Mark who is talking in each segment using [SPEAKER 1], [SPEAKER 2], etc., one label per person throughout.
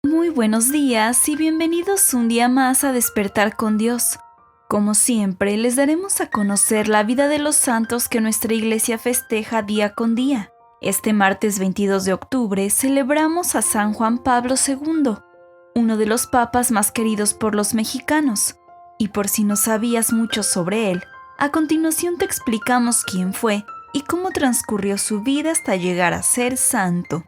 [SPEAKER 1] Muy buenos días y bienvenidos un día más a Despertar con Dios. Como siempre, les daremos a conocer la vida de los santos que nuestra iglesia festeja día con día. Este martes 22 de octubre celebramos a San Juan Pablo II, uno de los papas más queridos por los mexicanos. Y por si no sabías mucho sobre él, a continuación te explicamos quién fue y cómo transcurrió su vida hasta llegar a ser santo.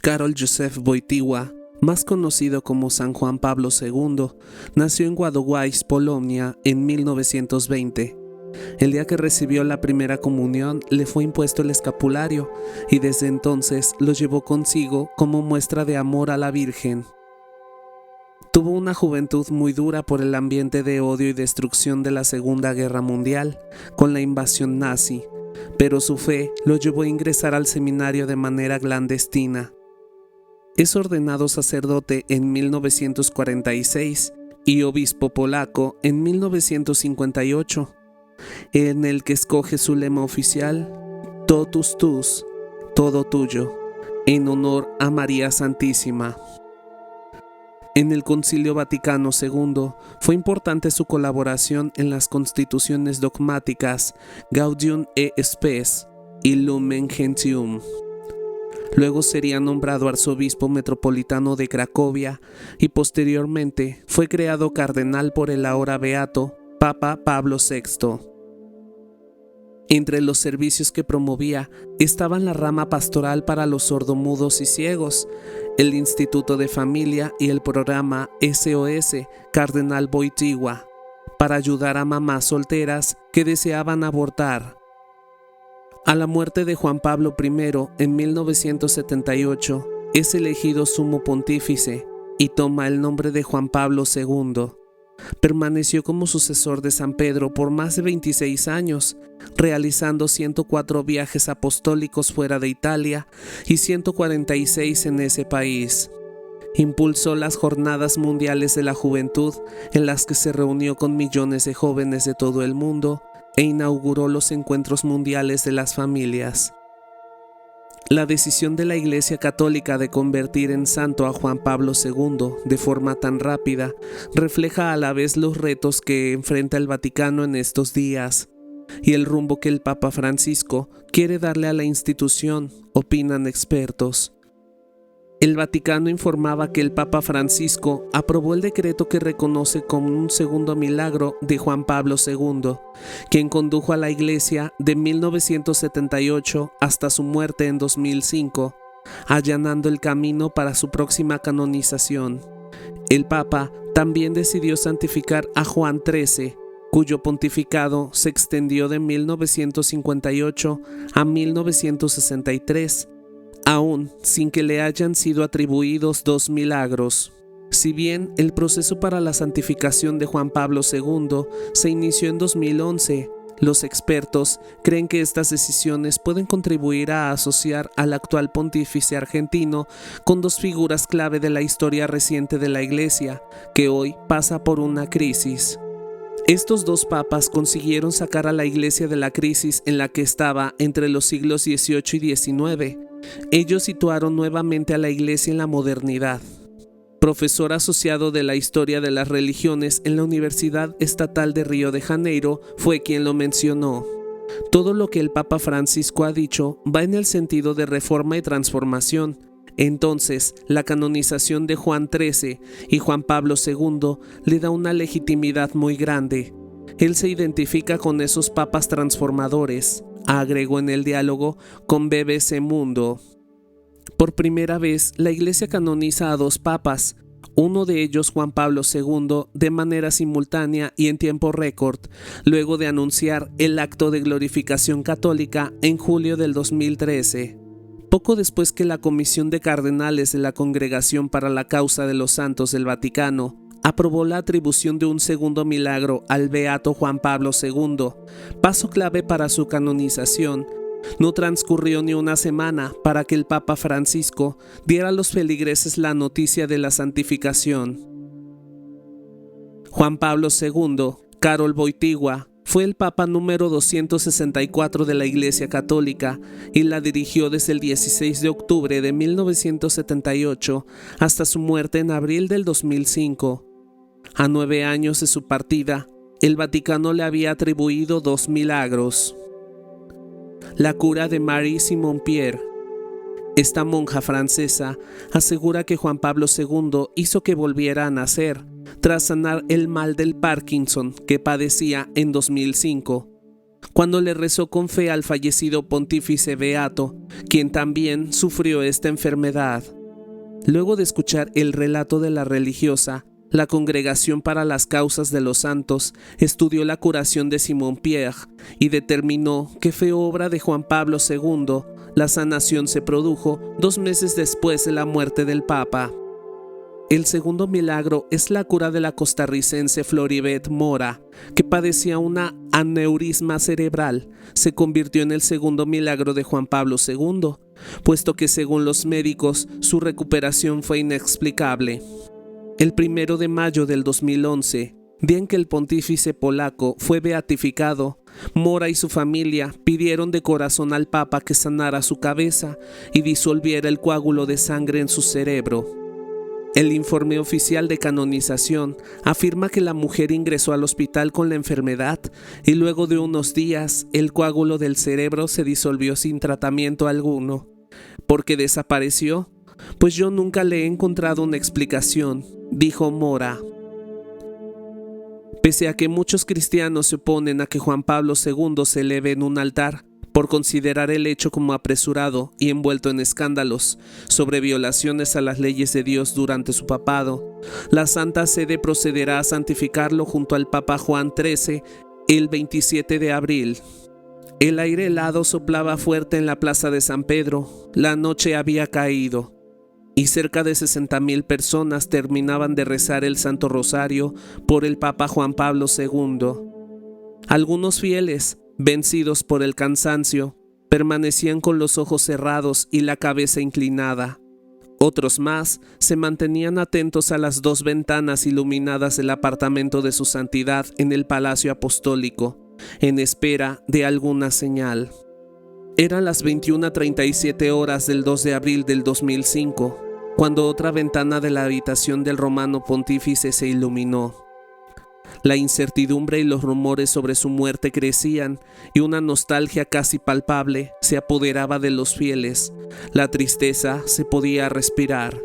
[SPEAKER 2] Karol Józef Wojtyła, más conocido como San Juan Pablo II, nació en Wadowice, Polonia, en 1920. El día que recibió la primera comunión le fue impuesto el escapulario y desde entonces lo llevó consigo como muestra de amor a la Virgen. Tuvo una juventud muy dura por el ambiente de odio y destrucción de la Segunda Guerra Mundial, con la invasión nazi, pero su fe lo llevó a ingresar al seminario de manera clandestina. Es ordenado sacerdote en 1946 y obispo polaco en 1958, en el que escoge su lema oficial, Totus Tus, todo tuyo, en honor a María Santísima. En el Concilio Vaticano II fue importante su colaboración en las constituciones dogmáticas Gaudium et Spes y Lumen Gentium. Luego sería nombrado arzobispo metropolitano de Cracovia y posteriormente fue creado cardenal por el ahora beato Papa Pablo VI. Entre los servicios que promovía estaban la rama pastoral para los sordomudos y ciegos, el Instituto de Familia y el programa SOS Cardenal Wojtyła para ayudar a mamás solteras que deseaban abortar. A la muerte de Juan Pablo I en 1978 es elegido sumo pontífice y toma el nombre de Juan Pablo II. Permaneció como sucesor de San Pedro por más de 26 años, realizando 104 viajes apostólicos fuera de Italia y 146 en ese país. Impulsó las Jornadas Mundiales de la Juventud, en las que se reunió con millones de jóvenes de todo el mundo, e inauguró los Encuentros Mundiales de las Familias. La decisión de la Iglesia Católica de convertir en santo a Juan Pablo II de forma tan rápida refleja a la vez los retos que enfrenta el Vaticano en estos días y el rumbo que el Papa Francisco quiere darle a la institución, opinan expertos. El Vaticano informaba que el Papa Francisco aprobó el decreto que reconoce como un segundo milagro de Juan Pablo II, quien condujo a la Iglesia de 1978 hasta su muerte en 2005, allanando el camino para su próxima canonización. El Papa también decidió santificar a Juan XIII, cuyo pontificado se extendió de 1958 a 1963, aún sin que le hayan sido atribuidos 2 milagros. Si bien el proceso para la santificación de Juan Pablo II se inició en 2011, los expertos creen que estas decisiones pueden contribuir a asociar al actual pontífice argentino con 2 figuras clave de la historia reciente de la Iglesia, que hoy pasa por una crisis. Estos 2 papas consiguieron sacar a la Iglesia de la crisis en la que estaba entre los siglos XVIII y XIX. Ellos situaron nuevamente a la Iglesia en la modernidad. Profesor asociado de la historia de las religiones en la Universidad Estatal de Río de Janeiro, fue quien lo mencionó. Todo lo que el Papa Francisco ha dicho va en el sentido de reforma y transformación. Entonces, la canonización de Juan XIII y Juan Pablo II le da una legitimidad muy grande. Él se identifica con esos papas transformadores, agregó en el diálogo con BBC Mundo. Por primera vez, la Iglesia canoniza a 2 papas, uno de ellos Juan Pablo II, de manera simultánea y en tiempo récord, luego de anunciar el acto de glorificación católica en julio del 2013. Poco después que la Comisión de Cardenales de la Congregación para la Causa de los Santos del Vaticano aprobó la atribución de un segundo milagro al beato Juan Pablo II, paso clave para su canonización, no transcurrió ni una semana para que el Papa Francisco diera a los feligreses la noticia de la santificación. Juan Pablo II, Karol Wojtyła, fue el Papa número 264 de la Iglesia Católica y la dirigió desde el 16 de octubre de 1978 hasta su muerte en abril del 2005. A 9 años de su partida, el Vaticano le había atribuido 2 milagros. La cura de Marie Simon-Pierre. Esta monja francesa asegura que Juan Pablo II hizo que volviera a nacer tras sanar el mal del Parkinson que padecía en 2005, cuando le rezó con fe al fallecido pontífice beato, quien también sufrió esta enfermedad. Luego de escuchar el relato de la religiosa, la Congregación para las Causas de los Santos estudió la curación de Simon-Pierre y determinó que fue obra de Juan Pablo II. La sanación se produjo 2 meses después de la muerte del Papa. El segundo milagro es la cura de la costarricense Floribet Mora, que padecía una aneurisma cerebral. Se convirtió en el segundo milagro de Juan Pablo II, puesto que según los médicos su recuperación fue inexplicable. El 1 de mayo del 2011, día en que el pontífice polaco fue beatificado, Mora y su familia pidieron de corazón al Papa que sanara su cabeza y disolviera el coágulo de sangre en su cerebro. El informe oficial de canonización afirma que la mujer ingresó al hospital con la enfermedad y luego de unos días el coágulo del cerebro se disolvió sin tratamiento alguno. ¿Por qué desapareció? Pues yo nunca le he encontrado una explicación, dijo Mora. Pese a que muchos cristianos se oponen a que Juan Pablo II se eleve en un altar, por considerar el hecho como apresurado y envuelto en escándalos sobre violaciones a las leyes de Dios durante su papado, la Santa Sede procederá a santificarlo junto al Papa Juan XIII el 27 de abril. El aire helado soplaba fuerte en la plaza de San Pedro, la noche había caído, y cerca de 60,000 personas terminaban de rezar el Santo Rosario por el Papa Juan Pablo II. Algunos fieles, vencidos por el cansancio, permanecían con los ojos cerrados y la cabeza inclinada. Otros más se mantenían atentos a las 2 ventanas iluminadas del apartamento de su santidad en el Palacio Apostólico, en espera de alguna señal. Eran las 21:37 horas del 2 de abril del 2005, cuando otra ventana de la habitación del romano pontífice se iluminó. La incertidumbre y los rumores sobre su muerte crecían y una nostalgia casi palpable se apoderaba de los fieles. La tristeza se podía respirar.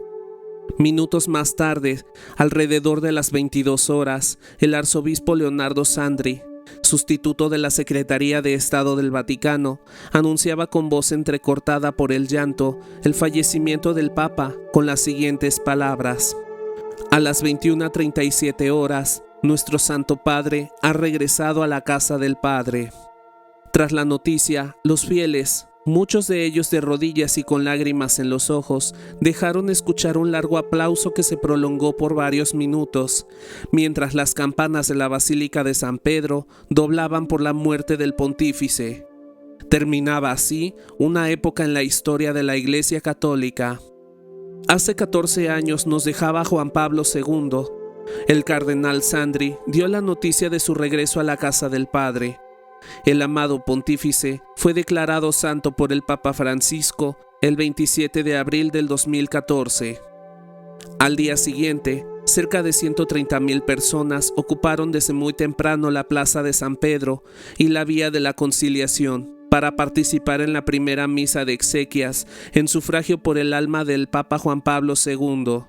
[SPEAKER 2] Minutos más tarde, alrededor de las 22 horas, el arzobispo Leonardo Sandri, sustituto de la Secretaría de Estado del Vaticano, anunciaba con voz entrecortada por el llanto el fallecimiento del Papa con las siguientes palabras: a las 21:37 horas, nuestro Santo Padre ha regresado a la casa del Padre. Tras la noticia, los fieles, muchos de ellos de rodillas y con lágrimas en los ojos, dejaron escuchar un largo aplauso que se prolongó por varios minutos, mientras las campanas de la Basílica de San Pedro doblaban por la muerte del pontífice. Terminaba así una época en la historia de la Iglesia Católica. Hace 14 años nos dejaba Juan Pablo II. El cardenal Sandri dio la noticia de su regreso a la casa del Padre. El amado pontífice fue declarado santo por el Papa Francisco el 27 de abril del 2014. Al día siguiente, cerca de 130,000 personas ocuparon desde muy temprano la plaza de San Pedro y la Vía de la Conciliación para participar en la primera misa de exequias en sufragio por el alma del Papa Juan Pablo II.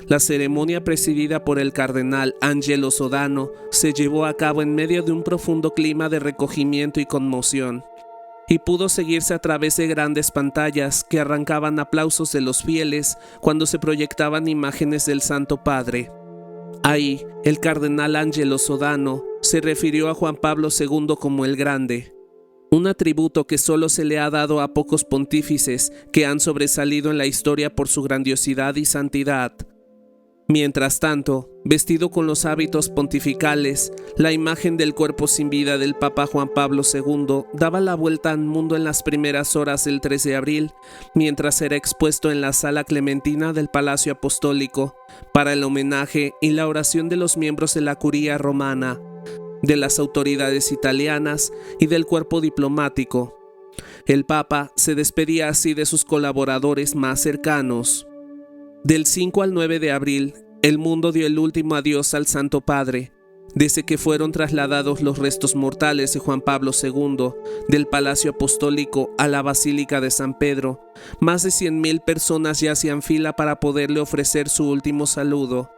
[SPEAKER 2] La ceremonia presidida por el cardenal Angelo Sodano se llevó a cabo en medio de un profundo clima de recogimiento y conmoción, y pudo seguirse a través de grandes pantallas que arrancaban aplausos de los fieles cuando se proyectaban imágenes del Santo Padre. Ahí, el cardenal Angelo Sodano se refirió a Juan Pablo II como el Grande, un atributo que solo se le ha dado a pocos pontífices que han sobresalido en la historia por su grandiosidad y santidad. Mientras tanto, vestido con los hábitos pontificales, la imagen del cuerpo sin vida del Papa Juan Pablo II daba la vuelta al mundo en las primeras horas del 3 de abril, mientras era expuesto en la Sala Clementina del Palacio Apostólico para el homenaje y la oración de los miembros de la Curia Romana, de las autoridades italianas y del cuerpo diplomático. El Papa se despedía así de sus colaboradores más cercanos. Del 5 al 9 de abril, el mundo dio el último adiós al Santo Padre, desde que fueron trasladados los restos mortales de Juan Pablo II del Palacio Apostólico a la Basílica de San Pedro. Más de 100,000 personas ya hacían fila para poderle ofrecer su último saludo.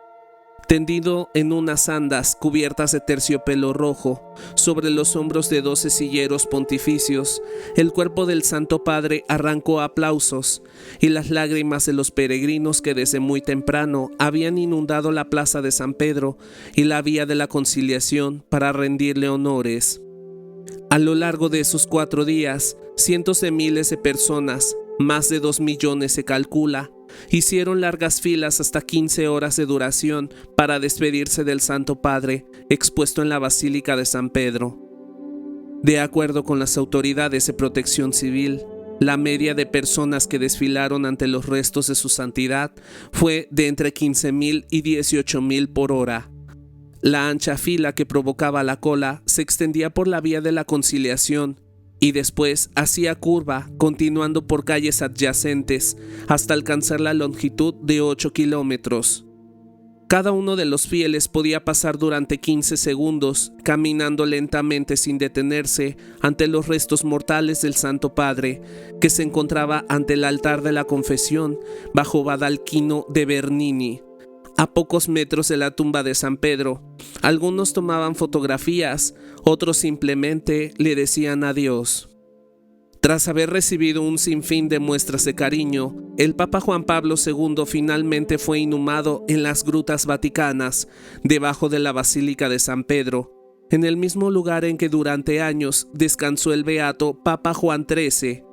[SPEAKER 2] Tendido en unas andas cubiertas de terciopelo rojo, sobre los hombros de 12 silleros pontificios, el cuerpo del Santo Padre arrancó aplausos y las lágrimas de los peregrinos que desde muy temprano habían inundado la plaza de San Pedro y la vía de la Conciliación para rendirle honores. A lo largo de esos 4 días, cientos de miles de personas, más de 2 millones se calcula, hicieron largas filas hasta 15 horas de duración para despedirse del Santo Padre expuesto en la Basílica de San Pedro. De acuerdo con las autoridades de protección civil, la media de personas que desfilaron ante los restos de su santidad fue de entre 15,000 y 18,000 por hora. La ancha fila que provocaba la cola se extendía por la vía de la Conciliación y después hacía curva, continuando por calles adyacentes hasta alcanzar la longitud de 8 kilómetros. Cada uno de los fieles podía pasar durante 15 segundos, caminando lentamente sin detenerse ante los restos mortales del Santo Padre, que se encontraba ante el altar de la Confesión, bajo Baldacchino de Bernini, a pocos metros de la tumba de San Pedro. Algunos tomaban fotografías, otros simplemente le decían adiós. Tras haber recibido un sinfín de muestras de cariño, el Papa Juan Pablo II finalmente fue inhumado en las grutas vaticanas, debajo de la Basílica de San Pedro, en el mismo lugar en que durante años descansó el beato Papa Juan XIII.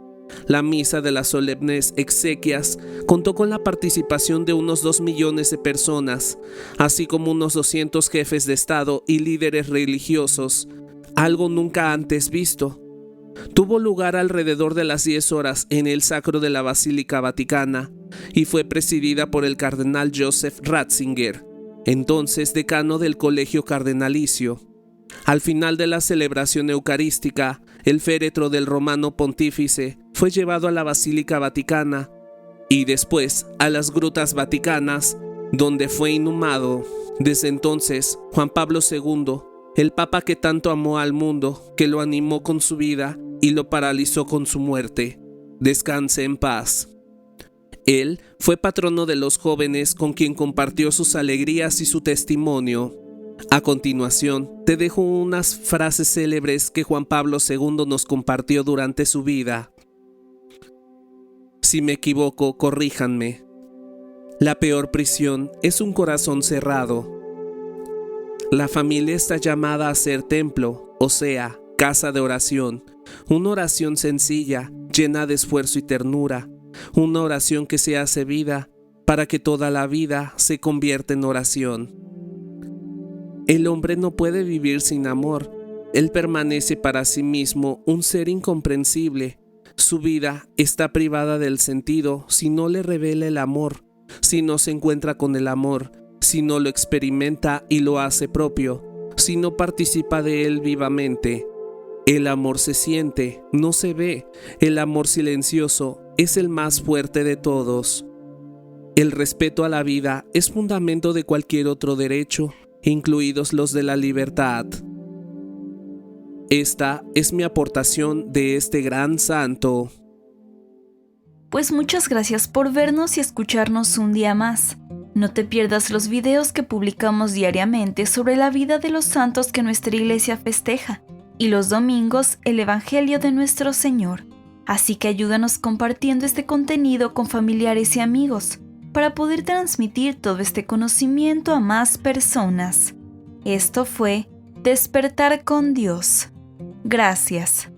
[SPEAKER 2] La misa de las solemnes exequias contó con la participación de unos 2 millones de personas, así como unos 200 jefes de Estado y líderes religiosos, algo nunca antes visto. Tuvo lugar alrededor de las 10 horas en el sacro de la Basílica Vaticana y fue presidida por el cardenal Joseph Ratzinger, entonces decano del Colegio Cardenalicio. Al final de la celebración eucarística, el féretro del romano pontífice fue llevado a la Basílica Vaticana y después a las grutas vaticanas, donde fue inhumado. Desde entonces, Juan Pablo II, el Papa que tanto amó al mundo, que lo animó con su vida y lo paralizó con su muerte, descanse en paz. Él fue patrono de los jóvenes con quien compartió sus alegrías y su testimonio. A continuación, te dejo unas frases célebres que Juan Pablo II nos compartió durante su vida. Si me equivoco, corríjanme. La peor prisión es un corazón cerrado. La familia está llamada a ser templo, o sea, casa de oración. Una oración sencilla, llena de esfuerzo y ternura. Una oración que se hace vida para que toda la vida se convierta en oración. El hombre no puede vivir sin amor. Él permanece para sí mismo un ser incomprensible. Su vida está privada del sentido si no le revela el amor, si no se encuentra con el amor, si no lo experimenta y lo hace propio, si no participa de él vivamente. El amor se siente, no se ve. El amor silencioso es el más fuerte de todos. El respeto a la vida es fundamento de cualquier otro derecho, incluidos los de la libertad. Esta es mi aportación de este gran santo.
[SPEAKER 1] Pues muchas gracias por vernos y escucharnos un día más. No te pierdas los videos que publicamos diariamente sobre la vida de los santos que nuestra iglesia festeja, y los domingos el Evangelio de nuestro Señor. Así que ayúdanos compartiendo este contenido con familiares y amigos, para poder transmitir todo este conocimiento a más personas. Esto fue Despertar con Dios. Gracias.